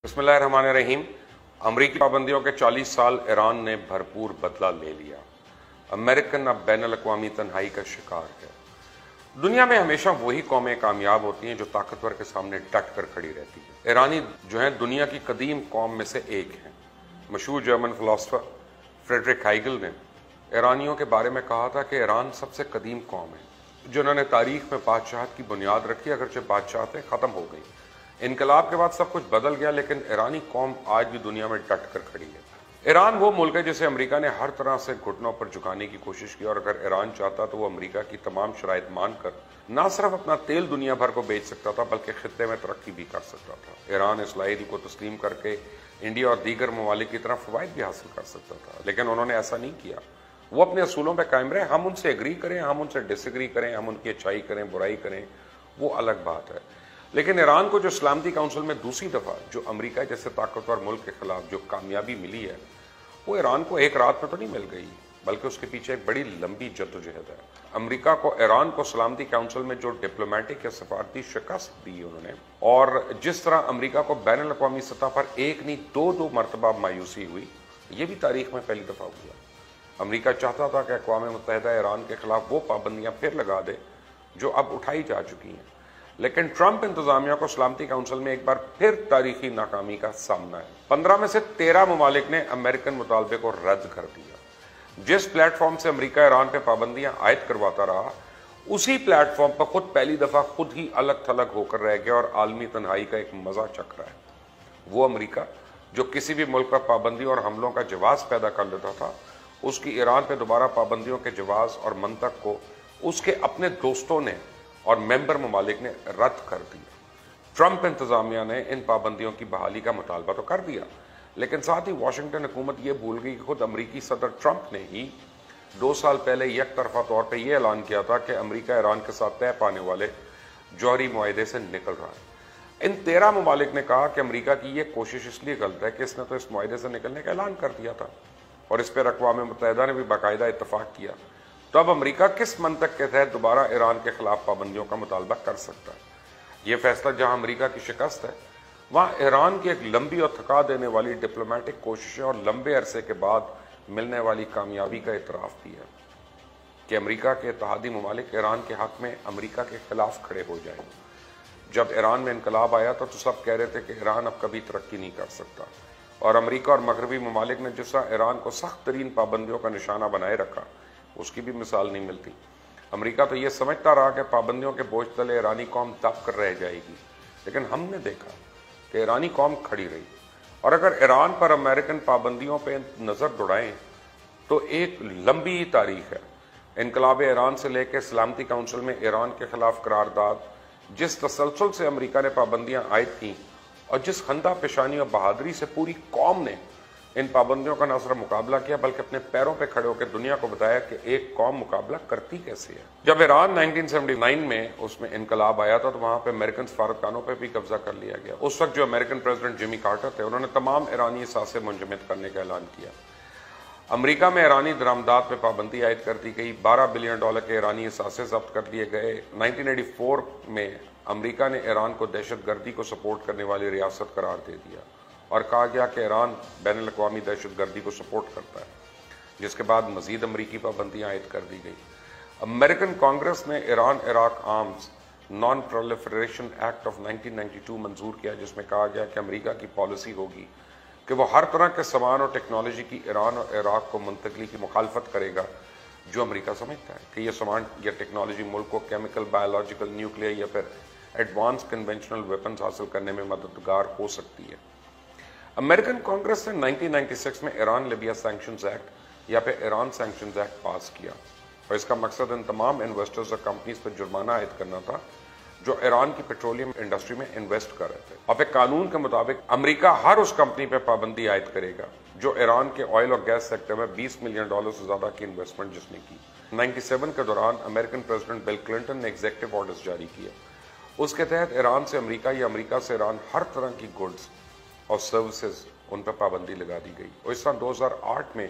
बिस्मिल्लाहिर्रहमानिर्रहीम। अमरीकी पाबंदियों के 40 साल ईरान ने भरपूर बदला ले लिया। अमेरिकन अब बैनुल-अक़वामी तन्हाई का शिकार है। दुनिया में हमेशा वही कौमें कामयाब होती हैं जो ताकतवर के सामने डट कर खड़ी रहती है। ईरानी जो है दुनिया की कदीम कौम में से एक है। मशहूर जर्मन फिलोसफर फ्रेडरिक हाइगल ने ईरानियों के बारे में कहा था कि ईरान सबसे कदीम कौम है जिन्होंने तारीख में बादशाहत की बुनियाद रखी, अगरचे बादशाहतें ख़त्म हो गई। इनकलाब के बाद सब कुछ बदल गया, लेकिन ईरानी कौम आज भी दुनिया में डट कर खड़ी है। ईरान वो मुल्क है जिसे अमेरिका ने हर तरह से घुटनों पर झुकाने की कोशिश की, और अगर ईरान चाहता तो वो अमेरिका की तमाम शराइत मानकर न सिर्फ अपना तेल दुनिया भर को बेच सकता था बल्कि खित्ते में तरक्की भी कर सकता था। ईरान इसराइल को तस्लीम करके इंडिया और दीगर ममालिक की तरह फवायद भी हासिल कर सकता था, लेकिन उन्होंने ऐसा नहीं किया। वो अपने असूलों पर कायम रहे। हम उनसे एग्री करें, हम उनसे डिसएग्री करें, हम उनकी अच्छाई करें, बुराई करें, वो अलग बात है। लेकिन ईरान को जो सलामती काउंसिल में दूसरी दफा जो अमेरिका जैसे ताकतवर मुल्क के खिलाफ जो कामयाबी मिली है, वो ईरान को एक रात में तो नहीं मिल गई, बल्कि उसके पीछे एक बड़ी लंबी जद्दोजहद है। अमेरिका को ईरान को सलामती काउंसिल में जो डिप्लोमेटिक या सफारती शिकस्त दी उन्होंने, और जिस तरह अमेरिका को बैनुल अक़वामी सतह पर एक नहीं दो मरतबा मायूसी हुई, ये भी तारीख में पहली दफा हुआ। अमेरिका चाहता था कि अक़वाम मुत्तहिदा ईरान के खिलाफ वो पाबंदियां फिर लगा दे जो अब उठाई जा चुकी हैं, लेकिन ट्रंप इंतजामिया को सलामती काउंसिल में एक बार फिर तारीखी नाकामी का सामना है। 15 में से 13 ममालिक ने अमेरिकन मुतालबे को रद्द कर दिया। जिस प्लेटफॉर्म से अमेरिका ईरान पे पाबंदियां आयद करवाता रहा, उसी प्लेटफॉर्म पर खुद पहली दफा खुद ही अलग थलग होकर रह गया और आलमी तन्हाई का एक मजा चख रहा है। वो अमेरिका जो किसी भी मुल्क पर पाबंदी और हमलों का जवाब पैदा कर लेता था, उसकी ईरान पर दोबारा पाबंदियों के जवाब और मंतक को उसके अपने दोस्तों ने और मेंबर ममालिक ने रद्द कर दिया। ट्रंप इंतजामिया ने इन पाबंदियों की बहाली का मुतालबा तो कर दिया, लेकिन साथ ही वाशिंगटन हुकूमत ये भूल गई कि खुद अमरीकी सदर ट्रंप ने ही 2 साल पहले एक तरफा तौर पर यह ऐलान किया था कि अमरीका ईरान के साथ तय पाने वाले जौहरी मुआहदे से निकल रहा है। इन 13 ममालिक ने कहा कि अमरीका की यह कोशिश इसलिए गलत है कि इसने तो इस मुआहदे से निकलने का ऐलान कर दिया था और इस पर अक़वाम मुत्तहिदा ने भी बाकायदा इत्तफाक किया। तो अब अमेरिका किस मंतक के तहत दोबारा ईरान के खिलाफ पाबंदियों का मुतालबा कर सकता है? यह फैसला जहां अमेरिका की शिकस्त है, वहां ईरान की एक लंबी और थका देने वाली डिप्लोमेटिक कोशिशें और लंबे अरसे के बाद मिलने वाली कामयाबी का इतराफ भी है कि अमेरिका के इत्तेहादी ममालिक ईरान के हक में अमेरिका के खिलाफ खड़े हो जाए। जब ईरान में इनकलाब आया तो सब कह रहे थे कि ईरान अब कभी तरक्की नहीं कर सकता, और अमेरिका और मगरबी ममालिक ने जिस तरह ईरान को सख्त तरीन पाबंदियों का निशाना बनाए रखा, उसकी भी मिसाल नहीं मिलती। अमेरिका तो यह समझता रहा कि पाबंदियों के बोझ तले ईरानी कौम दब कर रह जाएगी, लेकिन हमने देखा कि ईरानी कौम खड़ी रही। और अगर ईरान पर अमेरिकन पाबंदियों पर नज़र दौड़ाएं तो एक लंबी तारीख है। इनकलाब ईरान से लेकर सलामती काउंसिल में ईरान के खिलाफ करारदाद, जिस तसलसल से अमेरिका ने पाबंदियां आयद की और जिस खंदा पेशानी और बहादुरी से पूरी कौम ने इन पाबंदियों का न सिर्फ मुकाबला किया बल्कि अपने पैरों पर खड़े होकर दुनिया को बताया कि एक कौम मुकाबला करती कैसे है। जब ईरान 1979 में उसमें इनकलाब आया था तो वहां पे अमेरिकन सफारतखानों पे भी कब्जा कर लिया गया। उस वक्त जो अमेरिकन प्रेसिडेंट जिमी कार्टर थे, उन्होंने तमाम ईरानी असासे मुंजमद करने का ऐलान किया। अमेरिका में ईरानी दरामदात पर पाबंदी आयद कर दी गई। $12 बिलियन के ईरानी असासे जब्त कर दिए गए। 1984 में अमेरिका ने ईरान को दहशत गर्दी को सपोर्ट करने वाली रियासत करार दे दिया और कहा गया कि ईरान बैनुल अक़वामी दहशत गर्दी को सपोर्ट करता है, जिसके बाद मजीद अमरीकी पाबंदियां आयद कर दी गई। अमेरिकन कांग्रेस ने Iran Iraq arms non proliferation act of 1992 मंजूर किया, जिसमें कहा गया कि अमेरिका की पॉलिसी होगी कि वो हर तरह के सामान और टेक्नोलॉजी की ईरान और इराक को मुंतकली की मुखालफत करेगा जो अमेरिका समझता है कि यह सामान या टेक्नोलॉजी मुल्क को केमिकल, बायोलॉजिकल, न्यूक्लियर या फिर एडवांस कन्वेंशनल वेपन्स हासिल करने में मददगार हो सकती है। अमेरिकन कांग्रेस ने 1996 में ईरान लिबिया सैंक्शंस एक्ट या फिर ईरान सैंक्शंस एक्ट पास किया, और इसका मकसद इन तमाम इन्वेस्टर्स और कंपनीज पर जुर्माना आयद करना था जो ईरान की पेट्रोलियम इंडस्ट्री में इन्वेस्ट कर रहे थे। अब एक कानून के मुताबिक अमेरिका हर उस कंपनी पर पाबंदी आयद करेगा जो ईरान के ऑयल और गैस सेक्टर में $20 मिलियन से ज्यादा की इन्वेस्टमेंट जिसने की। 97 के दौरान अमेरिकन प्रेसिडेंट बिल क्लिंटन ने एग्जीक्यूटिव ऑर्डर्स जारी किए। उसके तहत ईरान से अमेरिका या अमेरिका से ईरान हर तरह की गुड्स और सर्विसेज उन पर पाबंदी लगा दी गई। और इस साल 2008 में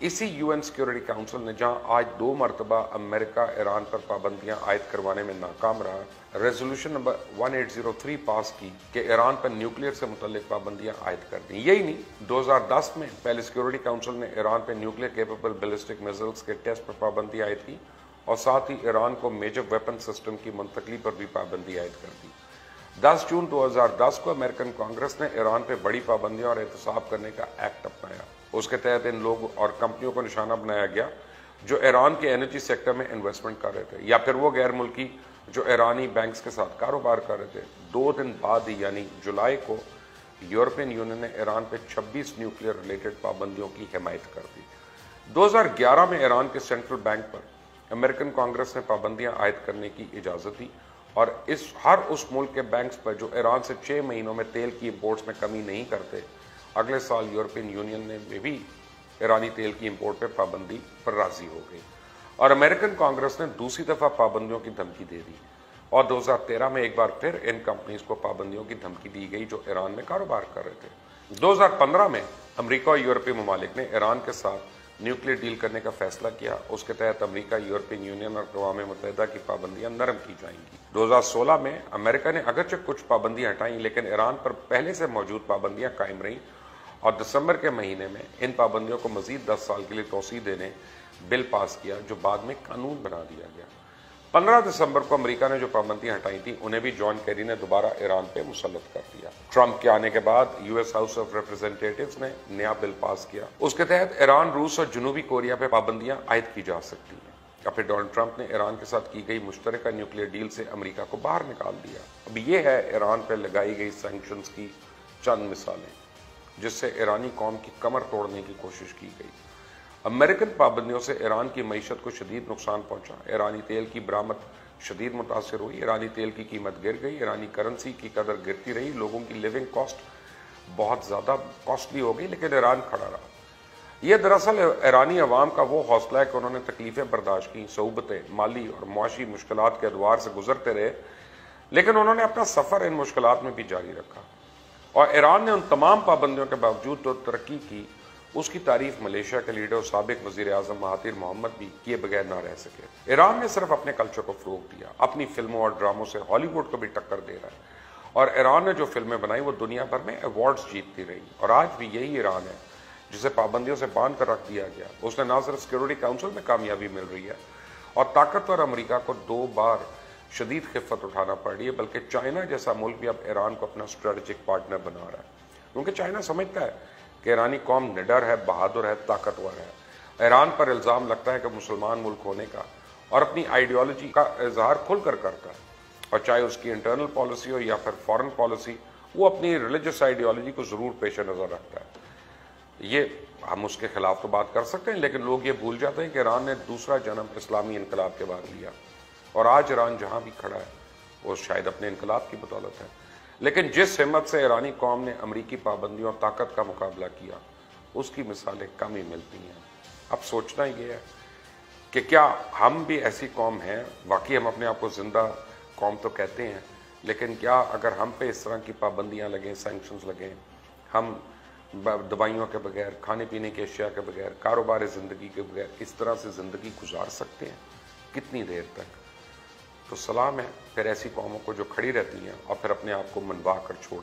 इसी यूएन सिक्योरिटी काउंसिल ने जहां आज 2 मरतबा अमेरिका ईरान पर पाबंदियां आयद करवाने में नाकाम रहा, रेजोल्यूशन नंबर 1803 पास की कि ईरान पर न्यूक्लियर से मुतल्लिक पाबंदियां आयद कर दी। यही नहीं, 2010 में पहले सिक्योरिटी काउंसिल ने ईरान पर न्यूक्लियर केपेबल बैलिस्टिक मिसाइल्स के टेस्ट पर पाबंदी आयद की और साथ ही ईरान को मेजर वेपन सिस्टम की मुंतकली पर भी पाबंदी आयद कर दी। 10 जून 2010 को अमेरिकन कांग्रेस ने ईरान पर बड़ी पाबंदियां और एहतसाब करने का एक्ट अपनाया। उसके तहत इन लोगों और कंपनियों को निशाना बनाया गया जो ईरान के एनर्जी सेक्टर में इन्वेस्टमेंट कर रहे थे या फिर वो गैर मुल्की जो ईरानी बैंक्स के साथ कारोबार कर रहे थे। 2 दिन बाद ही यानी जुलाई को यूरोपियन यूनियन ने ईरान पे 26 न्यूक्लियर रिलेटेड पाबंदियों की हिमायत कर दी। 2011 में ईरान के सेंट्रल बैंक पर अमेरिकन कांग्रेस ने पाबंदियां आयद करने की इजाजत दी और हर उस मुल्क के बैंक्स पर जो ईरान से 6 महीनों में तेल की इंपोर्ट्स में कमी नहीं करते, अगले साल यूरोपियन यूनियन ने भी ईरानी तेल की इंपोर्ट पर पाबंदी पर राजी हो गई और अमेरिकन कांग्रेस ने दूसरी दफा पाबंदियों की धमकी दे दी और 2013 में एक बार फिर इन कंपनीज को पाबंदियों की धमकी दी गई जो ईरान में कारोबार कर रहे थे। 2015 में अमेरिका और यूरोपीय ममालिक ने ईरान के साथ न्यूक्लियर डील करने का फैसला किया। उसके तहत अमेरिका, यूरोपियन यूनियन और अक़वाम मुत्तहिदा की पाबंदियां नरम की जाएंगी। 2016 में अमेरिका ने अगरचे कुछ पाबंदियां हटाई लेकिन ईरान पर पहले से मौजूद पाबंदियां कायम रहीं और दिसंबर के महीने में इन पाबंदियों को मजीद 10 साल के लिए तोसी देने बिल पास किया जो बाद में कानून बना दिया गया। 15 दिसंबर को अमेरिका ने जो पाबंदियां हटाई थी उन्हें भी जॉन केरी ने दोबारा ईरान पे मुसल्लत कर दिया। ट्रंप के आने के बाद यूएस हाउस ऑफ रिप्रेजेंटेटिव्स ने नया बिल पास किया। उसके तहत ईरान, रूस और जनूबी कोरिया पे पाबंदियां आयद की जा सकती हैं। अब फिर डोनाल्ड ट्रंप ने ईरान के साथ की गई मुश्तरका न्यूक्लियर डील से अमेरिका को बाहर निकाल दिया। अब ये है ईरान पर लगाई गई सैंक्शंस की चंद मिसालें जिससे ईरानी कौम की कमर तोड़ने की कोशिश की गई। अमेरिकन पाबंदियों से ईरान की मईशत को शदीद नुकसान पहुंचा। ईरानी तेल की बरामद शदीद मुतासर हुई। ईरानी तेल की कीमत गिर गई। ईरानी करेंसी की कदर गिरती रही। लोगों की लिविंग कॉस्ट बहुत ज़्यादा कॉस्टली हो गई लेकिन ईरान खड़ा रहा। यह दरअसल ईरानी अवाम का वो हौसला है कि उन्होंने तकलीफें बर्दाश्त की, सऊबतें, माली और मुआशी मुश्किलात के अदवार से गुजरते रहे लेकिन उन्होंने अपना सफ़र इन मुश्किलात में भी जारी रखा और ईरान ने उन तमाम पाबंदियों के बावजूद जो तरक्की की उसकी तारीफ मलेशिया के लीडर और साबिक वजीर आजम महातिर मोहम्मद भी किए बगैर ना रह सके। ईरान ने सिर्फ अपने कल्चर को फरोग दिया, अपनी फिल्मों और ड्रामों से हॉलीवुड को भी टक्कर दे रहा है और ईरान ने जो फिल्में बनाई वो दुनिया भर में अवार्ड्स जीतती रही और आज भी यही ईरान है जिसे पाबंदियों से बांध कर रख दिया गया। उसने ना सिर्फ सिक्योरिटी काउंसिल में कामयाबी मिल रही है और ताकतवर अमेरिका को 2 बार शदीद खिफत उठाना पड़ रही है, बल्कि चाइना जैसा मुल्क भी अब ईरान को अपना स्ट्रेटेजिक पार्टनर बना रहा है क्योंकि चाइना समझता है कि ईरानी कौम निडर है, बहादुर है, ताकतवर है। ईरान पर इल्ज़ाम लगता है कि मुसलमान मुल्क होने का और अपनी आइडियोलॉजी का इजहार खुलकर करता है और चाहे उसकी इंटरनल पॉलिसी हो या फिर फॉरेन पॉलिसी, वो अपनी रिलीजियस आइडियोलॉजी को ज़रूर पेश नज़र रखता है। ये हम उसके खिलाफ तो बात कर सकते हैं लेकिन लोग ये भूल जाते हैं कि ईरान ने दूसरा जन्म इस्लामी इनकलाब के बाद लिया और आज ईरान जहां भी खड़ा है वो शायद अपने इनकलाब की बदौलत है। लेकिन जिस हिम्मत से ईरानी कौम ने अमरीकी पाबंदियों और ताकत का मुकाबला किया उसकी मिसालें कम ही मिलती हैं। अब सोचना ये है कि क्या हम भी ऐसी कौम हैं? वाकई हम अपने आप को जिंदा कौम तो कहते हैं लेकिन क्या अगर हम पे इस तरह की पाबंदियां लगें, सैंक्शंस लगें, हम दवाइयों के बगैर, खाने पीने की अशिया के बगैर, कारोबारी ज़िंदगी के बगैर इस तरह से ज़िंदगी गुजार सकते हैं? कितनी देर तक? तो सलाम है फिर ऐसी कौमों को जो खड़ी रहती हैं और फिर अपने आप को मनवा कर छोड़